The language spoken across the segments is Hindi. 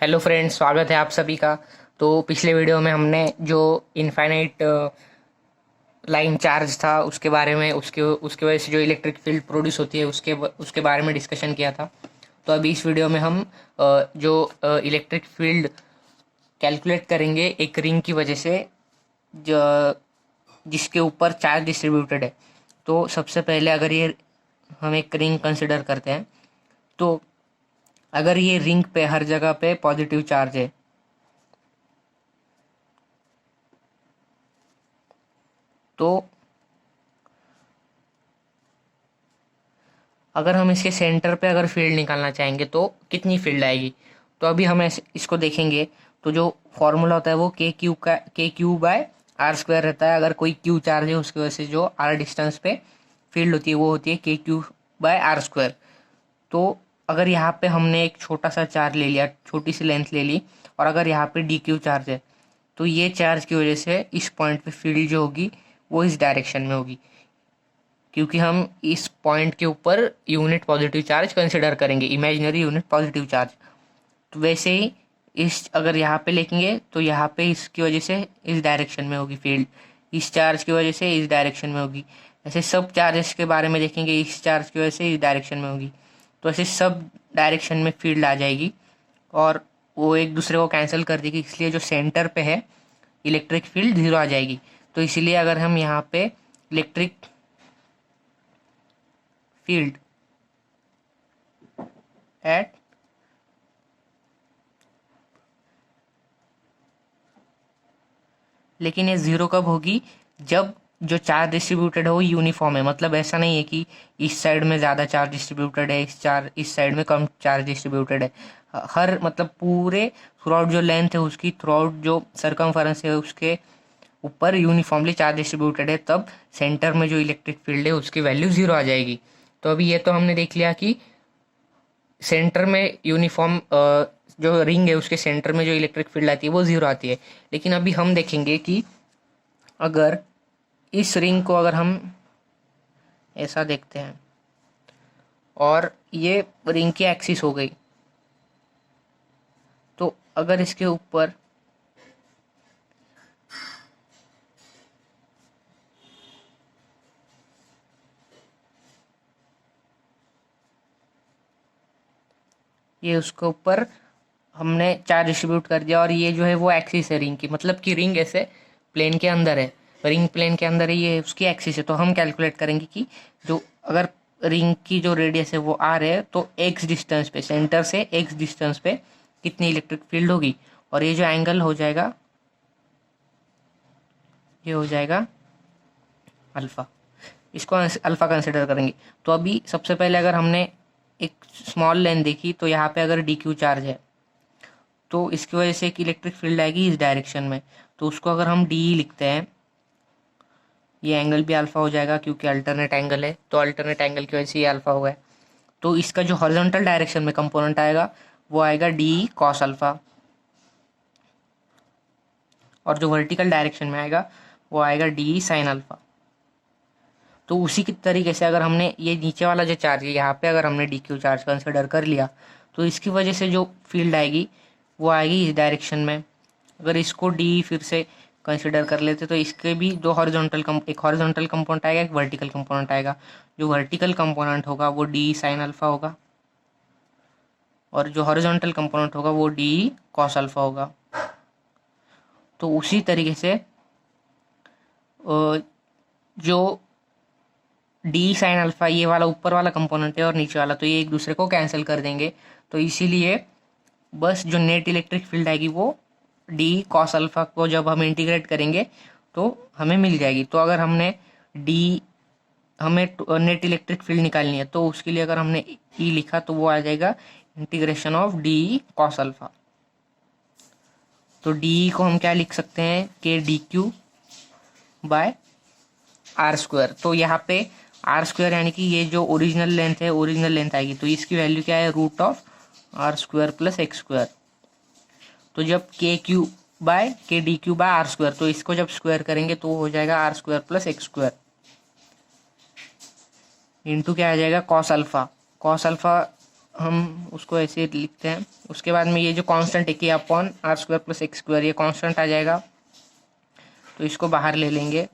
हेलो फ्रेंड्स, स्वागत है आप सभी का। तो पिछले वीडियो में हमने जो इनफाइनाइट लाइन चार्ज था उसके बारे में, उसके उसके वजह से जो इलेक्ट्रिक फील्ड प्रोड्यूस होती है उसके बारे में डिस्कशन किया था। तो अभी इस वीडियो में हम जो इलेक्ट्रिक फील्ड कैलकुलेट करेंगे एक रिंग की वजह से, जो जिसके ऊपर चार्ज डिस्ट्रीब्यूटेड है। तो सबसे पहले अगर ये हम एक रिंग कंसिडर करते हैं, तो अगर ये रिंग पे हर जगह पे पॉजिटिव चार्ज है, तो अगर हम इसके सेंटर पे अगर फील्ड निकालना चाहेंगे तो कितनी फील्ड आएगी। तो अभी हम इसको देखेंगे। तो जो फॉर्मूला होता है वो के क्यू बाय आर स्क्वायर रहता है। अगर कोई क्यू चार्ज है उसकी वजह से जो आर डिस्टेंस पे फील्ड होती है वो होती है के क्यू बाय आर स्क्वायर। तो अगर यहाँ पे हमने एक छोटा सा चार्ज ले लिया, छोटी सी लेंथ ले ली, और अगर यहाँ पे डी क्यू चार्ज है, तो ये चार्ज की वजह से इस पॉइंट पे फील्ड जो होगी वो इस डायरेक्शन में होगी, क्योंकि हम इस पॉइंट के ऊपर यूनिट पॉजिटिव चार्ज कंसिडर करेंगे, इमेजिनरी यूनिट पॉजिटिव चार्ज। तो वैसे ही इस अगर यहाँ पे लिखेंगे तो यहाँ पे इसकी वजह से इस डायरेक्शन में होगी फील्ड, इस चार्ज की वजह से इस डायरेक्शन में होगी। ऐसे सब चार्जेस के बारे में देखेंगे, इस चार्ज की वजह से इस डायरेक्शन में होगी। तो ऐसे सब डायरेक्शन में फील्ड आ जाएगी और वो एक दूसरे को कैंसिल कर देगी, इसलिए जो सेंटर पे है इलेक्ट्रिक फील्ड जीरो आ जाएगी। तो इसीलिए अगर हम यहाँ पे इलेक्ट्रिक फील्ड एट लेकिन ये ज़ीरो कब होगी, जब जो चार्ज डिस्ट्रीब्यूटेड है वो यूनिफॉर्म है। मतलब ऐसा नहीं है कि इस साइड में ज़्यादा चार्ज डिस्ट्रीब्यूटेड है, इस साइड में कम चार्ज डिस्ट्रीब्यूटेड है। हर मतलब पूरे थ्रू आउट जो लेंथ है उसकी, थ्रू आउट जो सरकमफेरेंस है उसके ऊपर यूनिफॉर्मली चार्ज डिस्ट्रीब्यूटेड है, तब सेंटर में जो इलेक्ट्रिक फील्ड है उसकी वैल्यू ज़ीरो आ जाएगी। तो अभी ये तो हमने देख लिया कि सेंटर में यूनिफॉर्म जो रिंग है उसके सेंटर में जो इलेक्ट्रिक फील्ड आती है वो ज़ीरो आती है। लेकिन अभी हम देखेंगे कि अगर इस रिंग को अगर हम ऐसा देखते हैं और ये रिंग की एक्सिस हो गई, तो अगर इसके ऊपर ये उसके ऊपर हमने चार्ज डिस्ट्रीब्यूट कर दिया और ये जो है वो एक्सिस है रिंग की, मतलब कि रिंग ऐसे प्लेन के अंदर है, रिंग प्लेन के अंदर है, ये उसकी एक्सिस है। तो हम कैलकुलेट करेंगे कि जो अगर रिंग की जो रेडियस है वो आर है, तो एक्स डिस्टेंस पे, सेंटर से एक्स डिस्टेंस पे कितनी इलेक्ट्रिक फील्ड होगी। और ये जो एंगल हो जाएगा ये हो जाएगा अल्फ़ा, इसको अल्फ़ा कंसिडर करेंगे। तो अभी सबसे पहले अगर हमने एक स्मॉल लेंथ देखी, तो यहाँ पे अगर डी क्यू चार्ज है तो इसकी वजह से एक इलेक्ट्रिक फील्ड आएगी इस डायरेक्शन में। तो उसको अगर हम डी लिखते हैं, ये एंगल भी अल्फ़ा हो जाएगा क्योंकि अल्टरनेट एंगल है, तो अल्टरनेट एंगल की वजह से ये अल्फ़ा हुआ है। तो इसका जो हॉरिजॉन्टल डायरेक्शन में कंपोनेंट आएगा वो आएगा डी कॉस अल्फ़ा, और जो वर्टिकल डायरेक्शन में आएगा वो आएगा डी साइन अल्फ़ा। तो उसी की तरीके से अगर हमने ये नीचे वाला जो चार्ज है यहाँ पे अगर हमने डी क्यू चार्ज कंसिडर कर लिया, तो इसकी वजह से जो फील्ड आएगी वो आएगी इस डायरेक्शन में। अगर इसको डी फिर से कंसिडर कर लेते तो इसके भी दो एक हॉरिजॉन्टल कंपोनेंट आएगा, एक वर्टिकल कंपोनेंट आएगा। जो वर्टिकल कंपोनेंट होगा वो डी साइन अल्फ़ा होगा और जो हॉरिजॉन्टल कंपोनेंट होगा वो डी कॉस अल्फ़ा होगा। तो उसी तरीके से जो डी साइन अल्फ़ा ये वाला ऊपर वाला कंपोनेंट है और नीचे वाला, तो ये एक दूसरे को कैंसिल कर देंगे। तो इसीलिए बस जो नेट इलेक्ट्रिक फील्ड आएगी वो डी कॉस अल्फ़ा को जब हम इंटीग्रेट करेंगे तो हमें मिल जाएगी। तो अगर हमें नेट इलेक्ट्रिक फील्ड निकालनी है, तो उसके लिए अगर हमने ई लिखा तो वो आ जाएगा integration of D cos alpha. तो डी को हम क्या लिख सकते हैं, K D Q by R square. तो यहाँ पे आर स्क्वायर यानी कि ये जो ओरिजिनल लेंथ है, ओरिजिनल लेंथ आएगी, तो इसकी वैल्यू क्या है, root of R square plus X square. तो जब K Q by K D Q by R square, तो इसको जब स्क्वायर करेंगे तो हो जाएगा are square plus X square into क्या आ जाएगा, कॉस अल्फ़ा। कॉस अल्फ़ा हम उसको ऐसे लिखते हैं। उसके बाद में ये जो कांस्टेंट है k/r² + x², ये कांस्टेंट आ जाएगा, तो इसको बाहर ले लेंगे।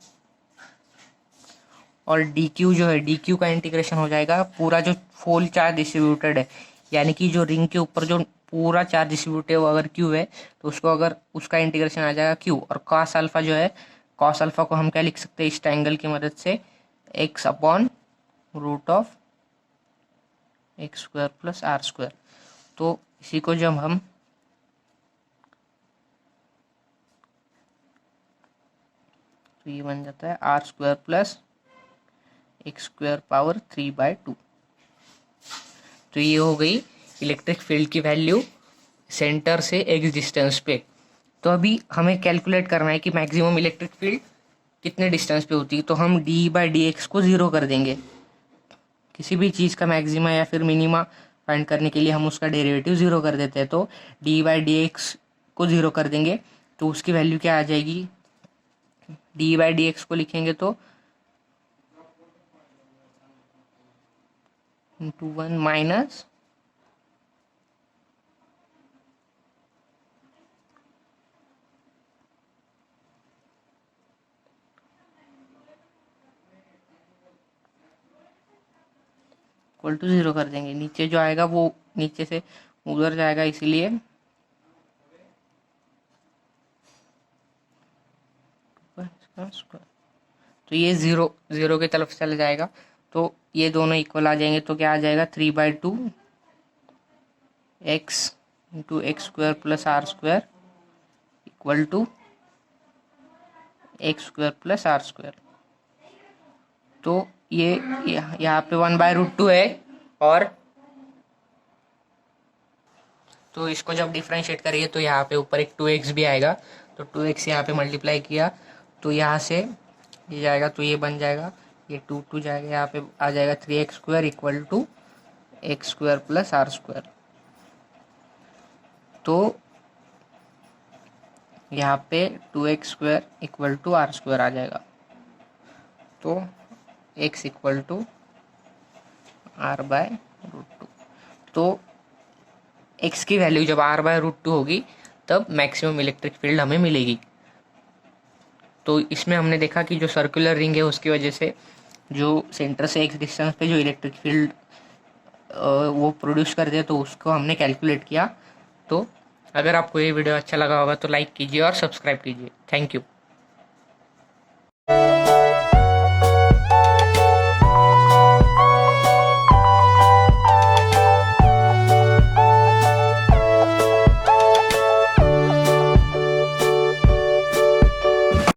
और डी क्यू जो है, डी क्यू का इंटीग्रेशन हो जाएगा पूरा जो फुल चार्ज डिस्ट्रीब्यूटेड है, यानी कि जो रिंग के ऊपर जो पूरा चार्ज डिस्ट्रीब्यूटेड अगर क्यू है तो उसको अगर उसका इंटीग्रेशन आ जाएगा क्यू। और कॉस अल्फा जो है, कॉस अल्फा को हम क्या लिख सकते हैं इस ट्रायंगल की मदद से, x/√x² + r²। तो इसी को जब हम तो ये बन जाता है r² + x²⁵/2। तो ये हो गई इलेक्ट्रिक फील्ड की वैल्यू सेंटर से x डिस्टेंस पे। तो अभी हमें कैलकुलेट करना है कि मैक्सिमम इलेक्ट्रिक फील्ड कितने डिस्टेंस पे होती है। तो हम d/dx को 0 कर देंगे। किसी भी चीज़ का मैक्सिमा या फिर मिनिमा फाइंड करने के लिए हम उसका डेरिवेटिव 0 कर देते हैं। तो d/dx को 0 कर देंगे तो उसकी वैल्यू क्या आ जाएगी, d/dx को लिखेंगे तो ×1 माइनस = 0 कर देंगे। नीचे जो आएगा वो नीचे से उधर जाएगा, इसीलिए तो ये 0 की तरफ चला जाएगा। तो ये दोनों इक्वल आ जाएंगे, तो क्या आ जाएगा 3/2 x × x² + r² = x² + r²। तो ये यहाँ पे 1/√2 है। और तो इसको जब डिफ्रेंशिएट करिए तो यहाँ पे ऊपर एक 2x भी आएगा। तो 2x यहाँ पे मल्टीप्लाई किया तो यहाँ से ये जाएगा, तो ये बन जाएगा, ये 2 जाएगा, यहाँ पे आ जाएगा 3x² = x² + r²। तो यहाँ पे 2x² = r² आ जाएगा। तो x = r/√2। तो x की वैल्यू जब r/√2 होगी तब मैक्सिमम इलेक्ट्रिक फील्ड हमें मिलेगी। तो इसमें हमने देखा कि जो सर्कुलर रिंग है उसकी वजह से जो सेंटर से x डिस्टेंस पे जो इलेक्ट्रिक फील्ड वो प्रोड्यूस करते हैं, तो उसको हमने कैलकुलेट किया। तो अगर आपको ये वीडियो अच्छा लगा होगा तो लाइक कीजिए और सब्सक्राइब कीजिए। Thank you.